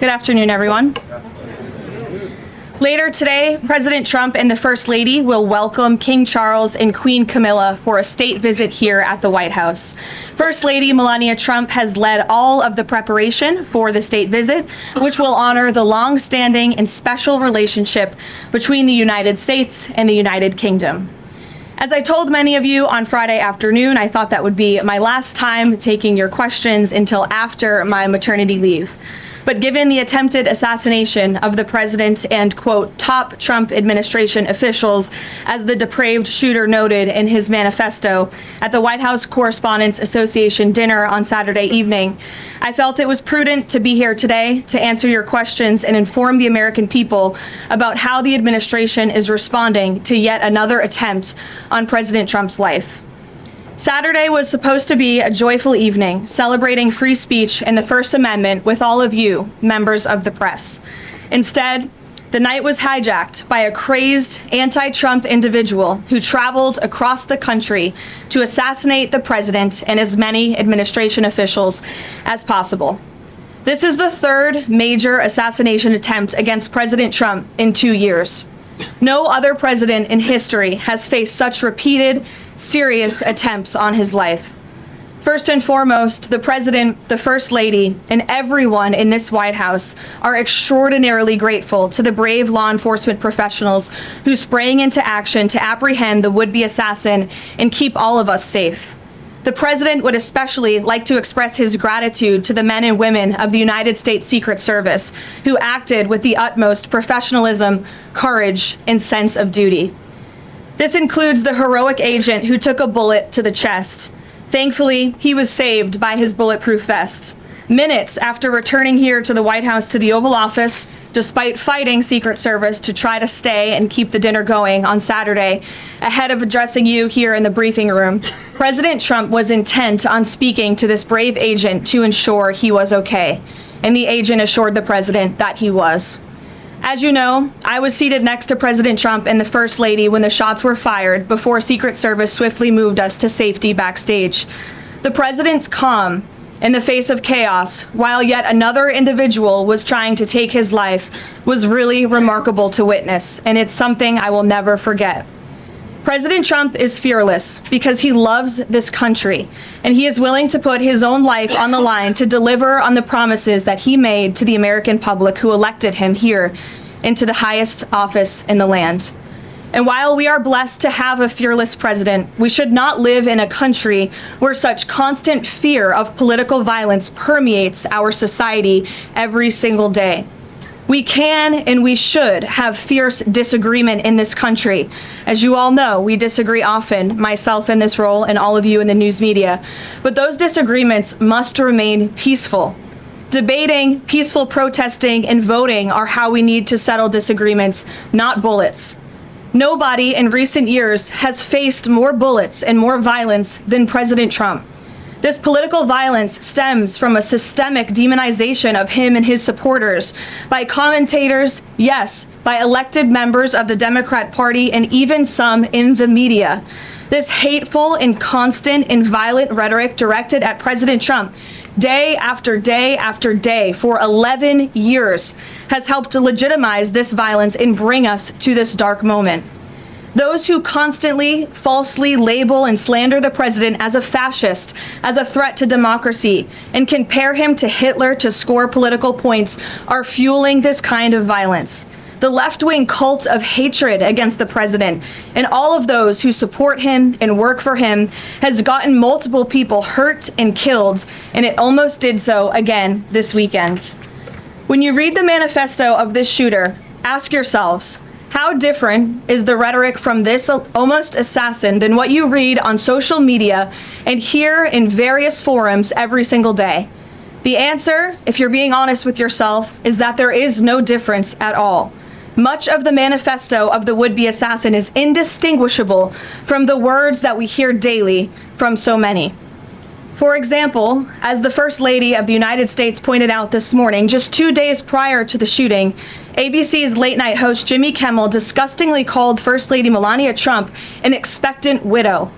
Good afternoon, everyone. Later today, President Trump and the First Lady will welcome King Charles and Queen Camilla for a state visit here at the White House. First Lady Melania Trump has led all of the preparation for the state visit, which will honor the long-standing and special relationship between the United States and the United Kingdom. As I told many of you on Friday afternoon, I thought that would be my last time taking your questions until after my maternity leave. But given the attempted assassination of the president and, quote, top Trump administration officials, as the depraved shooter noted in his manifesto at the White House Correspondents Association dinner on Saturday evening, I felt it was prudent to be here today to answer your questions and inform the American people about how the administration is responding to yet another attempt on President Trump's life. Saturday was supposed to be a joyful evening, celebrating free speech and the First Amendment with all of you, members of the press. Instead, the night was hijacked by a crazed anti-Trump individual who traveled across the country to assassinate the president and as many administration officials as possible. This is the third major assassination attempt against President Trump in 2 years. No other president in history has faced such repeated, serious attempts on his life. First and foremost, the president, the first lady, and everyone in this White House are extraordinarily grateful to the brave law enforcement professionals who sprang into action to apprehend the would-be assassin and keep all of us safe. The president would especially like to express his gratitude to the men and women of the United States Secret Service who acted with the utmost professionalism, courage, and sense of duty. This includes the heroic agent who took a bullet to the chest. Thankfully, he was saved by his bulletproof vest. Minutes after returning here to the White House to the Oval Office, despite fighting Secret Service to try to stay and keep the dinner going on Saturday, ahead of addressing you here in the briefing room, President Trump was intent on speaking to this brave agent to ensure he was okay, and the agent assured the president that he was. As you know, I was seated next to President Trump and the First Lady when the shots were fired before Secret Service swiftly moved us to safety backstage. The president's calm in the face of chaos, while yet another individual was trying to take his life, was really remarkable to witness, and it's something I will never forget. President Trump is fearless because he loves this country, and he is willing to put his own life on the line to deliver on the promises that he made to the American public who elected him here into the highest office in the land. And while we are blessed to have a fearless president, we should not live in a country where such constant fear of political violence permeates our society every single day. We can and we should have fierce disagreement in this country. As you all know, we disagree often, myself in this role and all of you in the news media. But those disagreements must remain peaceful. Debating, peaceful protesting, and voting are how we need to settle disagreements, not bullets. Nobody in recent years has faced more bullets and more violence than President Trump. This political violence stems from a systemic demonization of him and his supporters by commentators, yes, by elected members of the Democrat Party, and even some in the media. This hateful and constant and violent rhetoric directed at President Trump day after day after day for 11 years has helped to legitimize this violence and bring us to this dark moment. Those who constantly falsely label and slander the president as a fascist, as a threat to democracy, and compare him to Hitler to score political points are fueling this kind of violence. The left-wing cult of hatred against the president and all of those who support him and work for him has gotten multiple people hurt and killed, and it almost did so again this weekend. When you read the manifesto of this shooter, ask yourselves, how different is the rhetoric from this almost assassin than what you read on social media and hear in various forums every single day? The answer, if you're being honest with yourself, is that there is no difference at all. Much of the manifesto of the would-be assassin is indistinguishable from the words that we hear daily from so many. For example, as the First Lady of the United States pointed out this morning, just 2 days prior to the shooting, ABC's late-night host Jimmy Kimmel disgustingly called First Lady Melania Trump an expectant widow.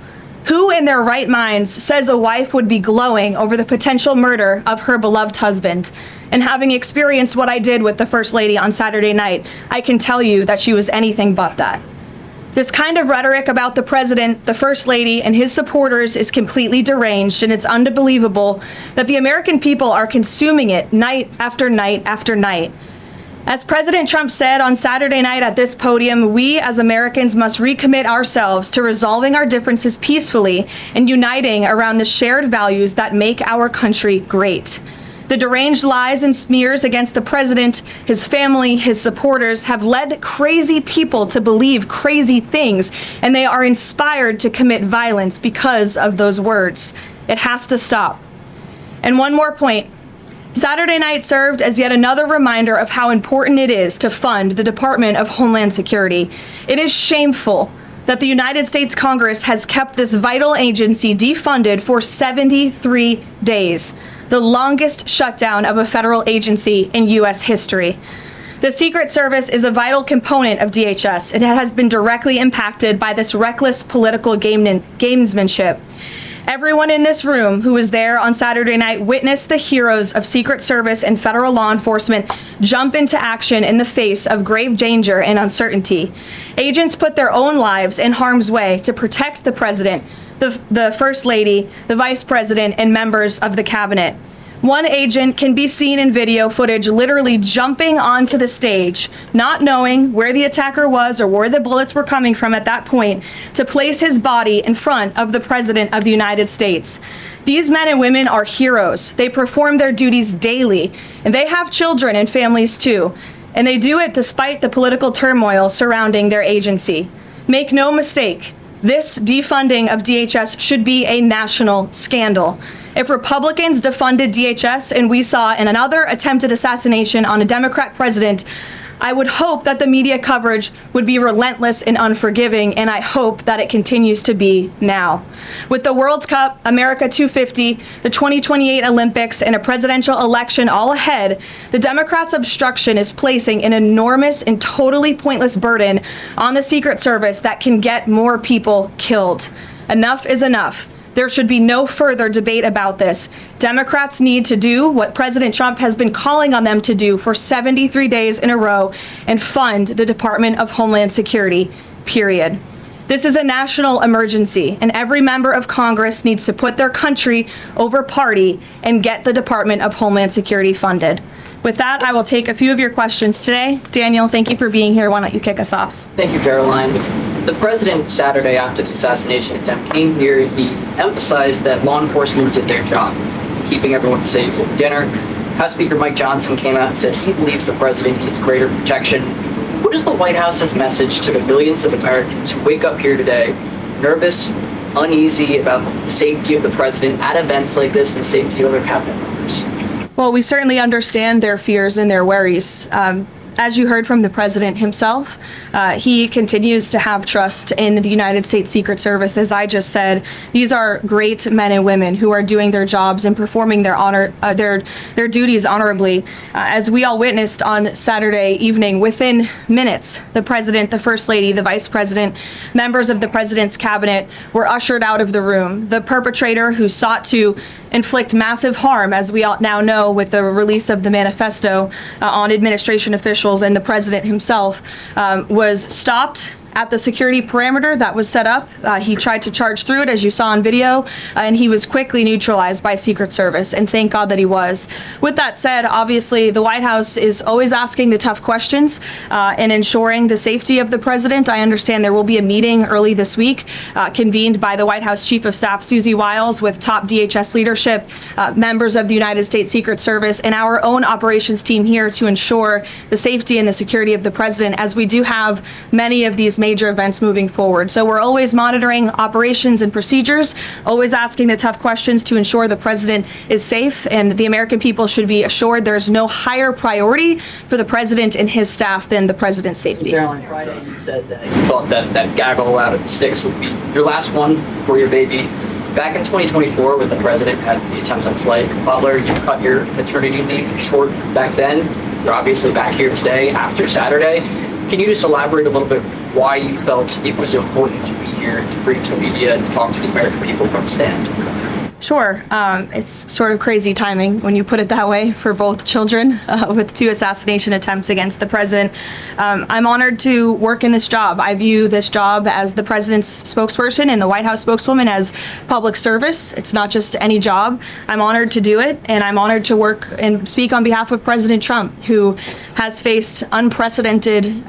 Who in their right minds says a wife would be glowing over the potential murder of her beloved husband? And having experienced what I did with the First Lady on Saturday night, I can tell you that she was anything but that. This kind of rhetoric about the president, the First Lady, and his supporters is completely deranged, and it's unbelievable that the American people are consuming it night after night after night. As President Trump said on Saturday night at this podium, we as Americans must recommit ourselves to resolving our differences peacefully and uniting around the shared values that make our country great. The deranged lies and smears against the president, his family, his supporters have led crazy people to believe crazy things, and they are inspired to commit violence because of those words. It has to stop. And one more point. Saturday night served as yet another reminder of how important it is to fund the Department of Homeland Security. It is shameful that the United States Congress has kept this vital agency defunded for 73 days, the longest shutdown of a federal agency in U.S. history. The Secret Service is a vital component of DHS. It has been directly impacted by this reckless political gamesmanship. Everyone in this room who was there on Saturday night witnessed the heroes of Secret Service and federal law enforcement jump into action in the face of grave danger and uncertainty. Agents put their own lives in harm's way to protect the president, the First Lady, the Vice President, and members of the cabinet. One agent can be seen in video footage literally jumping onto the stage, not knowing where the attacker was or where the bullets were coming from at that point, to place his body in front of the President of the United States. These men and women are heroes. They perform their duties daily, and they have children and families too. And they do it despite the political turmoil surrounding their agency. Make no mistake, this defunding of DHS should be a national scandal. If Republicans defunded DHS and we saw in another attempted assassination on a Democrat president, I would hope that the media coverage would be relentless and unforgiving, and I hope that it continues to be now. With the World Cup, America 250, the 2028 Olympics, and a presidential election all ahead, the Democrats' obstruction is placing an enormous and totally pointless burden on the Secret Service that can get more people killed. Enough is enough. There should be no further debate about this. Democrats need to do what President Trump has been calling on them to do for 73 days in a row and fund the Department of Homeland Security, period. This is a national emergency, and every member of Congress needs to put their country over party and get the Department of Homeland Security funded. With that, I will take a few of your questions today. Daniel, thank you for being here. Why don't you kick us off? Thank you, Karoline. The president, Saturday after the assassination attempt, came here. He emphasized that law enforcement did their job, keeping everyone safe at dinner. House Speaker Mike Johnson came out and said he believes the president needs greater protection. What is the White House's message to the millions of Americans who wake up here today nervous, uneasy about the safety of the president at events like this and the safety of other cabinet members? Well, we certainly understand their fears and their worries. As you heard from the president himself, he continues to have trust in the United States Secret Service. As I just said, these are great men and women who are doing their jobs and performing their duties honorably. As we all witnessed on Saturday evening, within minutes, the president, the first lady, the vice president, members of the president's cabinet were ushered out of the room. The perpetrator who sought to inflict massive harm, as we all now know with the release of the manifesto on administration officials and the president himself, was stopped at the security perimeter that was set up. He tried to charge through it, as you saw on video, and he was quickly neutralized by Secret Service, and thank God that he was. With that said, obviously, the White House is always asking the tough questions and ensuring the safety of the president. I understand there will be a meeting early this week convened by the White House Chief of Staff, Susie Wiles, with top DHS leadership, members of the United States Secret Service, and our own operations team here to ensure the safety and the security of the president, as we do have many of these major events moving forward. So we're always monitoring operations and procedures, always asking the tough questions to ensure the president is safe, and the American people should be assured there's no higher priority for the president and his staff than the president's safety. Caroline, Friday you said that you thought that gaggle out of the sticks would be your last one for your baby. Back in 2024, when the president had the attempt on his life in Butler, you cut your maternity leave short back then. You're obviously back here today after Saturday. Can you just elaborate a little bit why you felt it was important to be here to bring to media and talk to the American people from the stand? Sure. It's sort of crazy timing when you put it that way for both children with 2 assassination attempts against the president. I'm honored to work in this job. I view this job as the president's spokesperson and the White House spokeswoman as public service. It's not just any job. I'm honored to do it, and I'm honored to work and speak on behalf of President Trump, who has faced unprecedented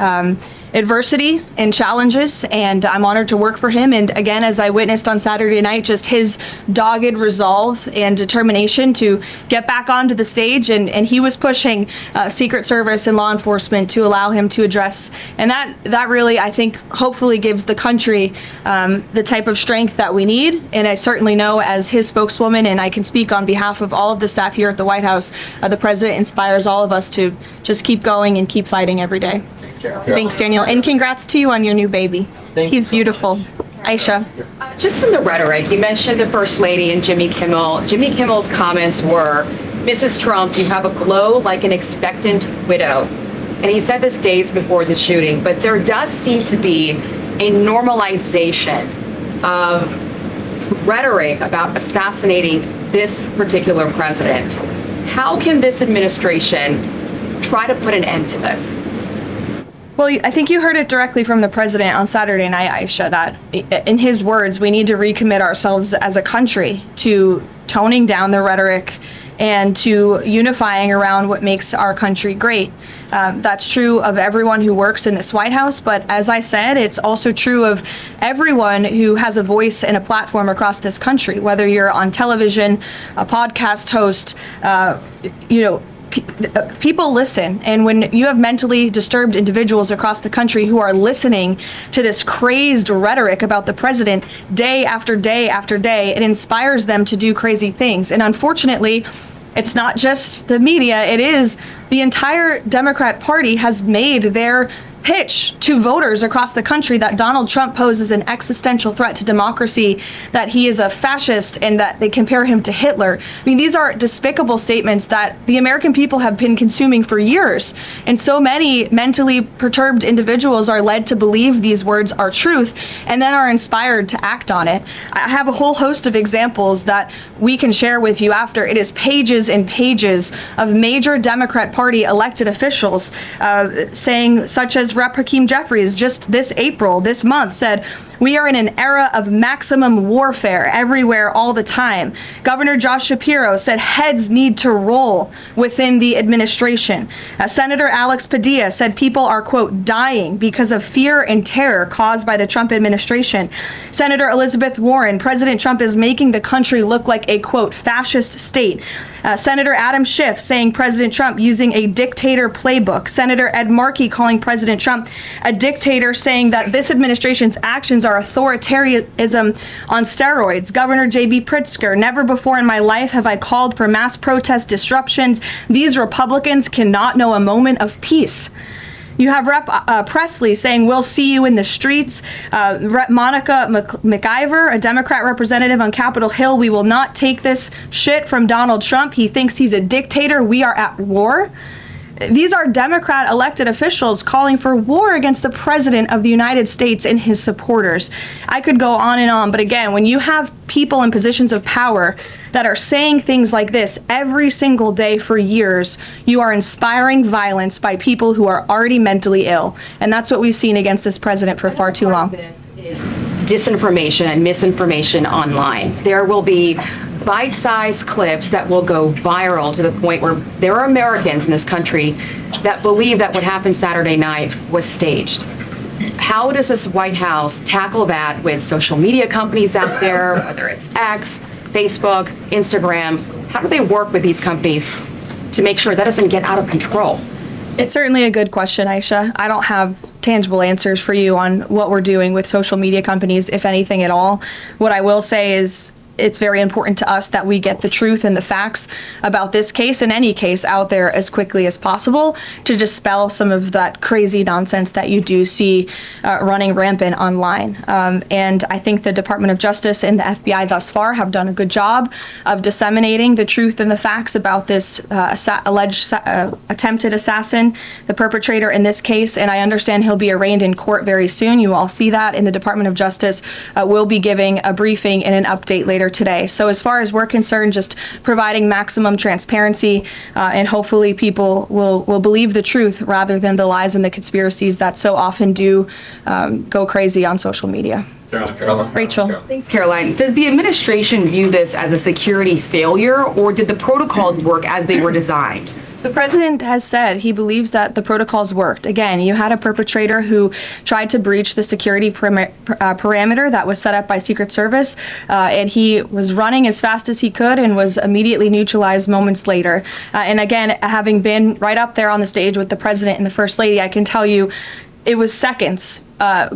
adversity and challenges, and I'm honored to work for him. And again, as I witnessed on Saturday night, just his dogged resolve and determination to get back onto the stage, and he was pushing Secret Service and law enforcement to allow him to address. And that really, I think, hopefully gives the country the type of strength that we need. And I certainly know, as his spokeswoman, and I can speak on behalf of all of the staff here at the White House, the president inspires all of us to just keep going and keep fighting every day. Thanks, Carol. Thanks, Daniel. And congrats to you on your new baby. He's beautiful. Aisha. Just from the rhetoric, you mentioned the First Lady and Jimmy Kimmel. Jimmy Kimmel's comments were, "Mrs. Trump, you have a glow like an expectant widow." And he said this days before the shooting, but there does seem to be a normalization of rhetoric about assassinating this particular president. How can this administration try to put an end to this? Well, I think you heard it directly from the president on Saturday night, Aisha, that in his words, we need to recommit ourselves as a country to toning down the rhetoric and to unifying around what makes our country great. That's true of everyone who works in this White House, but as I said, it's also true of everyone who has a voice and a platform across this country, whether you're on television, a podcast host, people listen. And when you have mentally disturbed individuals across the country who are listening to this crazed rhetoric about the president day after day after day, it inspires them to do crazy things. And unfortunately, it's not just the media, it is the entire Democrat Party has made their pitch to voters across the country that Donald Trump poses an existential threat to democracy, that he is a fascist, and that they compare him to Hitler. I mean, these are despicable statements that the American people have been consuming for years. And so many mentally perturbed individuals are led to believe these words are truth and then are inspired to act on it. I have a whole host of examples that we can share with you after. It is pages and pages of major Democrat Party elected officials saying, such as Rep. Hakeem Jeffries just this month said, "We are in an era of maximum warfare everywhere all the time." Governor Josh Shapiro said heads need to roll within the administration. Senator Alex Padilla said people are, quote, dying because of fear and terror caused by the Trump administration. Senator Elizabeth Warren, President Trump is making the country look like a, quote, fascist state. Senator Adam Schiff saying President Trump using a dictator playbook. Senator Ed Markey calling President Trump a dictator, saying that this administration's actions are authoritarianism on steroids. Governor J.B. Pritzker, never before in my life have I called for mass protest disruptions. These Republicans cannot know a moment of peace. You have Rep. Presley saying, "We'll see you in the streets." Rep. Monica McIver, a Democrat representative on Capitol Hill, "We will not take this shit from Donald Trump. He thinks he's a dictator. We are at war." These are Democrat elected officials calling for war against the President of the United States and his supporters. I could go on, but again, when you have people in positions of power that are saying things like this every single day for years, you are inspiring violence by people who are already mentally ill. And that's what we've seen against this president for far too long. This is disinformation and misinformation online. There will be bite-sized clips that will go viral to the point where there are Americans in this country that believe that what happened Saturday night was staged. How does this White House tackle that with social media companies out there, whether it's X, Facebook, Instagram? How do they work with these companies to make sure that doesn't get out of control? It's certainly a good question, Aisha. I don't have tangible answers for you on what we're doing with social media companies, if anything at all. What I will say is it's very important to us that we get the truth and the facts about this case and any case out there as quickly as possible to dispel some of that crazy nonsense that you do see running rampant online. And I think the Department of Justice and the FBI thus far have done a good job of disseminating the truth and the facts about this alleged attempted assassin, the perpetrator in this case. And I understand he'll be arraigned in court very soon. You all see that, and the Department of Justice will be giving a briefing and an update later today. So as far as we're concerned, just providing maximum transparency, and hopefully people will believe the truth rather than the lies and the conspiracies that so often do go crazy on social media. Rachel. Thanks, Caroline. Does the administration view this as a security failure, or did the protocols work as they were designed? The president has said he believes that the protocols worked. Again, you had a perpetrator who tried to breach the security parameter that was set up by Secret Service, and he was running as fast as he could and was immediately neutralized moments later. And again, having been right up there on the stage with the president and the first lady, I can tell you it was seconds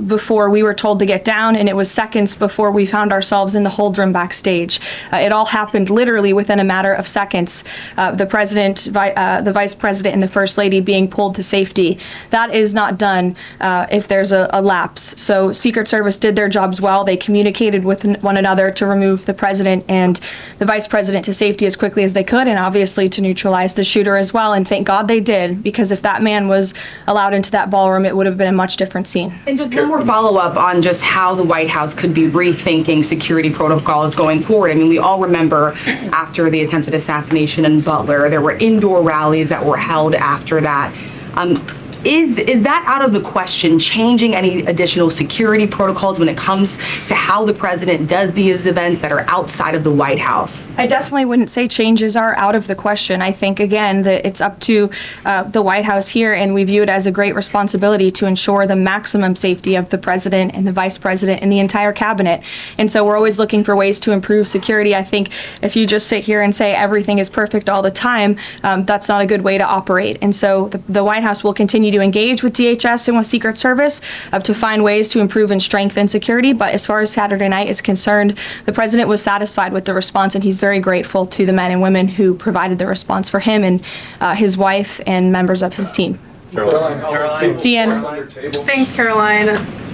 before we were told to get down, and it was seconds before we found ourselves in the hold room backstage. It all happened literally within a matter of seconds. The president, the vice president, and the first lady being pulled to safety. That is not done if there's a lapse. So Secret Service did their jobs well. They communicated with one another to remove the president and the vice president to safety as quickly as they could, and obviously to neutralize the shooter as well. And thank God they did, because if that man was allowed into that ballroom, it would have been a much different scene. And just one more follow-up on just how the White House could be rethinking security protocols going forward. I mean, we all remember after the attempted assassination in Butler, there were indoor rallies that were held after that. Is that out of the question, changing any additional security protocols when it comes to how the president does these events that are outside of the White House? I definitely wouldn't say changes are out of the question. I think, again, that it's up to the White House here, and we view it as a great responsibility to ensure the maximum safety of the president and the vice president and the entire cabinet. And so we're always looking for ways to improve security. I think if you just sit here and say everything is perfect all the time, that's not a good way to operate. And so the White House will continue to engage with DHS and with Secret Service to find ways to improve and strengthen security. But as far as Saturday night is concerned, the president was satisfied with the response, and he's very grateful to the men and women who provided the response for him and his wife and members of his team. Caroline. Deanne. Thanks, Caroline.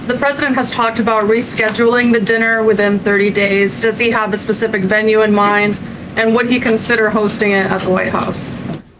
The president has talked about rescheduling the dinner within 30 days. Does he have a specific venue in mind? And would he consider hosting it at the White House?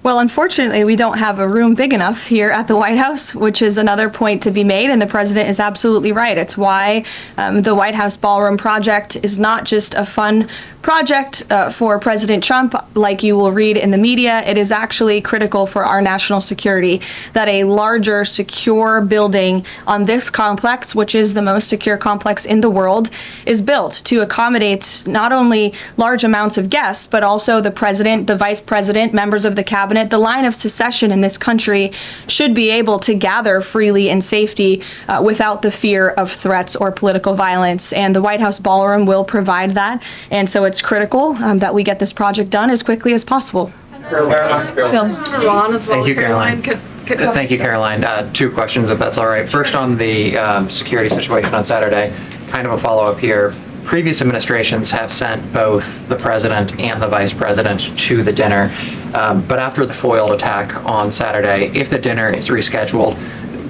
Well, unfortunately, we don't have a room big enough here at the White House, which is another point to be made, and the president is absolutely right. It's why the White House Ballroom project is not just a fun project for President Trump, like you will read in the media. It is actually critical for our national security that a larger, secure building on this complex, which is the most secure complex in the world, is built to accommodate not only large amounts of guests, but also the president, the vice president, members of the cabinet. The line of succession in this country should be able to gather freely in safety without the fear of threats or political violence. And the White House Ballroom will provide that. And so it's critical that we get this project done as quickly as possible. Phil. Ron as well. Thank you, Caroline. Thank you, Caroline. Two questions, if that's all right. First, on the security situation on Saturday, kind of a follow-up here. Previous administrations have sent both the president and the vice president to the dinner, but after the foiled attack on Saturday, if the dinner is rescheduled,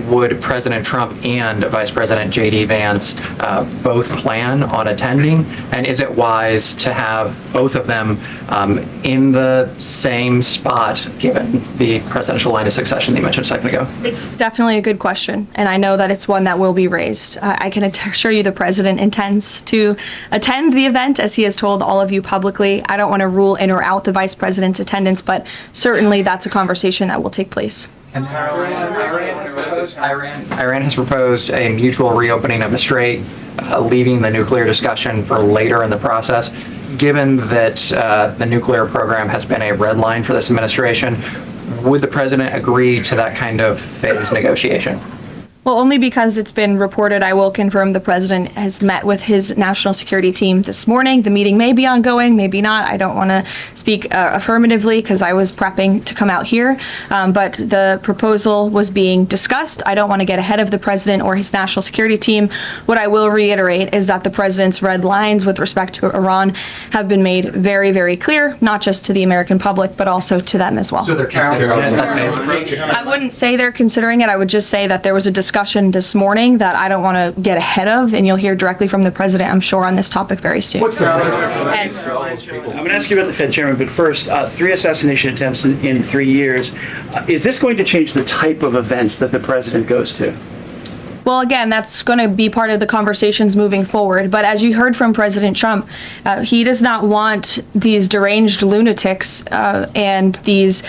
would President Trump and Vice President J.D. Vance both plan on attending? And is it wise to have both of them in the same spot, given the presidential line of succession that you mentioned a second ago? It's definitely a good question, and I know that it's one that will be raised. I can assure you the president intends to attend the event, as he has told all of you publicly. I don't want to rule in or out the vice president's attendance, but certainly that's a conversation that will take place. And Iran has proposed a mutual reopening of the strait, leaving the nuclear discussion for later in the process. Given that the nuclear program has been a red line for this administration, would the president agree to that kind of phased negotiation? Well, only because it's been reported. I will confirm the president has met with his national security team this morning. The meeting may be ongoing, maybe not. I don't want to speak affirmatively because I was prepping to come out here. But the proposal was being discussed. I don't want to get ahead of the president or his national security team. What I will reiterate is that the president's red lines with respect to Iran have been made very, very clear, not just to the American public, but also to them as well. So they're considering it. I wouldn't say they're considering it. I would just say that there was a discussion this morning that I don't want to get ahead of, and you'll hear directly from the president, I'm sure, on this topic very soon. I'm going to ask you about the Fed chairman, but first, 3 assassination attempts in 3 years. Is this going to change the type of events that the president goes to? Well, again, that's going to be part of the conversations moving forward. But as you heard from President Trump, he does not want these deranged lunatics and these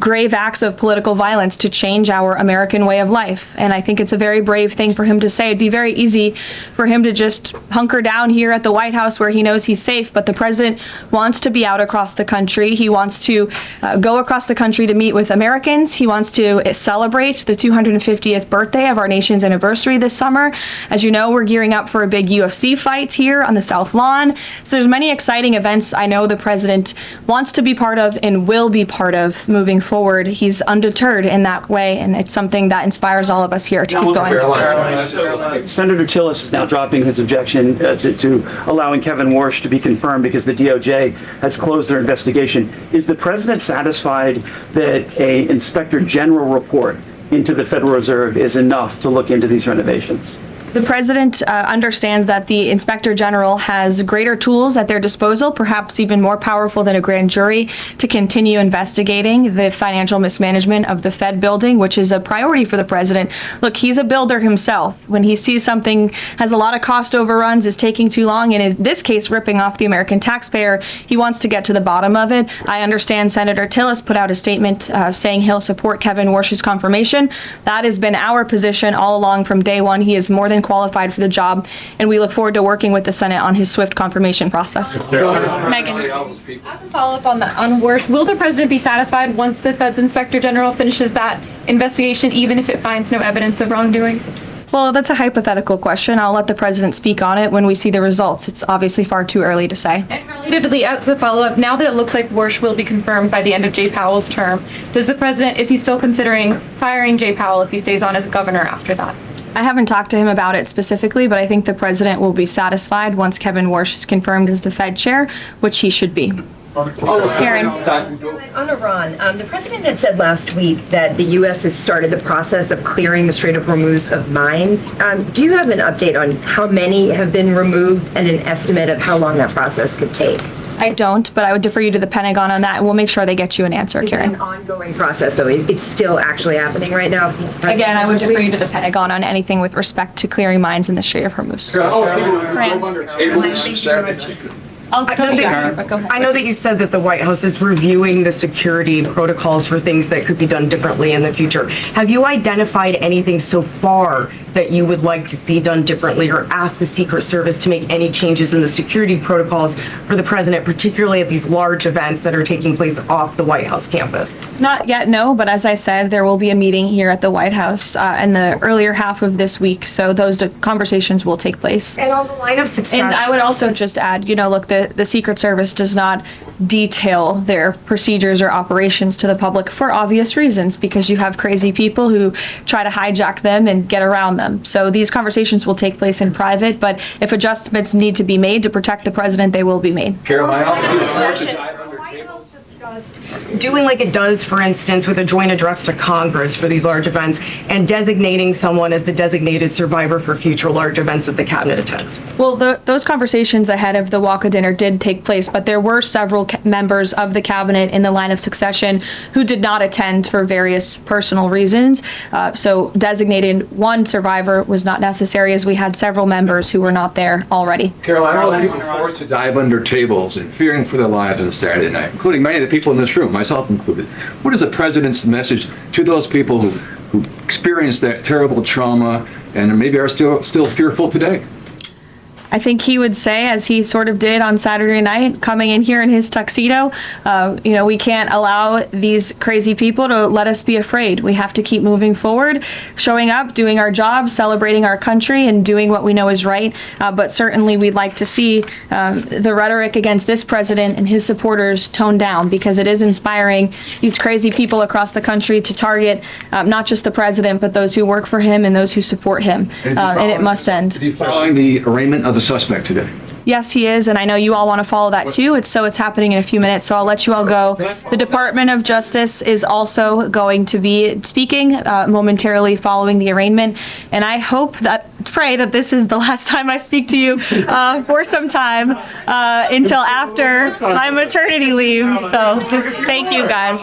grave acts of political violence to change our American way of life. And I think it's a very brave thing for him to say. It'd be very easy for him to just hunker down here at the White House where he knows he's safe. But the president wants to be out across the country. He wants to go across the country to meet with Americans. He wants to celebrate the 250th birthday of our nation's anniversary this summer. As you know, we're gearing up for a big UFC fight here on the South Lawn. So there's many exciting events I know the president wants to be part of and will be part of moving forward. He's undeterred in that way, and it's something that inspires all of us here to keep going. Senator Tillis is now dropping his objection to allowing Kevin Warsh to be confirmed because the DOJ has closed their investigation. Is the president satisfied that an inspector general report into the Federal Reserve is enough to look into these renovations? The president understands that the inspector general has greater tools at their disposal, perhaps even more powerful than a grand jury, to continue investigating the financial mismanagement of the Fed building, which is a priority for the president. Look, he's a builder himself. When he sees something has a lot of cost overruns, is taking too long, and in this case, ripping off the American taxpayer, he wants to get to the bottom of it. I understand Senator Tillis put out a statement saying he'll support Kevin Warsh's confirmation. That has been our position all along from day one. He is more than qualified for the job, and we look forward to working with the Senate on his swift confirmation process. Megan. As a follow-up on that, on Warsh, will the president be satisfied once the Fed's inspector general finishes that investigation, even if it finds no evidence of wrongdoing? Well, that's a hypothetical question. I'll let the president speak on it when we see the results. It's obviously far too early to say. And relatedly, as a follow-up, now that it looks like Warsh will be confirmed by the end of Jay Powell's term, is he still considering firing Jay Powell if he stays on as governor after that? I haven't talked to him about it specifically, but I think the president will be satisfied once Kevin Warsh is confirmed as the Fed chair, which he should be. Karen. On Iran, the president had said last week that the U.S. has started the process of clearing the Strait of Hormuz of mines. Do you have an update on how many have been removed and an estimate of how long that process could take? I don't, but I would defer you to the Pentagon on that, and we'll make sure they get you an answer, Karen. It's an ongoing process, though. It's still actually happening right now. Again, I would defer you to the Pentagon on anything with respect to clearing mines in the Strait of Hormuz. I know that you said that the White House is reviewing the security protocols for things that could be done differently in the future. Have you identified anything so far that you would like to see done differently, or ask the Secret Service to make any changes in the security protocols for the president, particularly at these large events that are taking place off the White House campus? Not yet, no, but as I said, there will be a meeting here at the White House in the earlier half of this week, so those conversations will take place. And on the line of success. And I would also just add, look, the Secret Service does not detail their procedures or operations to the public for obvious reasons, because you have crazy people who try to hijack them and get around them. So these conversations will take place in private, but if adjustments need to be made to protect the president, they will be made. Caroline, doing like it does, for instance, with a joint address to Congress for these large events, and designating someone as the designated survivor for future large events that the cabinet attends. Well, those conversations ahead of the walk of dinner did take place, but there were several members of the cabinet in the line of succession who did not attend for various personal reasons. So designating one survivor was not necessary, as we had several members who were not there already. Caroline, all the people forced to dive under tables and fearing for their lives on Saturday night, including many of the people in this room, myself included. What is the president's message to those people who experienced that terrible trauma and maybe are still fearful today? I think he would say, as he sort of did on Saturday night, coming in here in his tuxedo, we can't allow these crazy people to let us be afraid. We have to keep moving forward, showing up, doing our job, celebrating our country, and doing what we know is right. But certainly we'd like to see the rhetoric against this president and his supporters toned down, because it is inspiring these crazy people across the country to target not just the president, but those who work for him and those who support him. And it must end. Is he following the arraignment of the suspect today? Yes, he is, and I know you all want to follow that too. It's happening in a few minutes, so I'll let you all go. The Department of Justice is also going to be speaking momentarily following the arraignment, and I pray that this is the last time I speak to you for some time until after my maternity leave. So thank you, guys.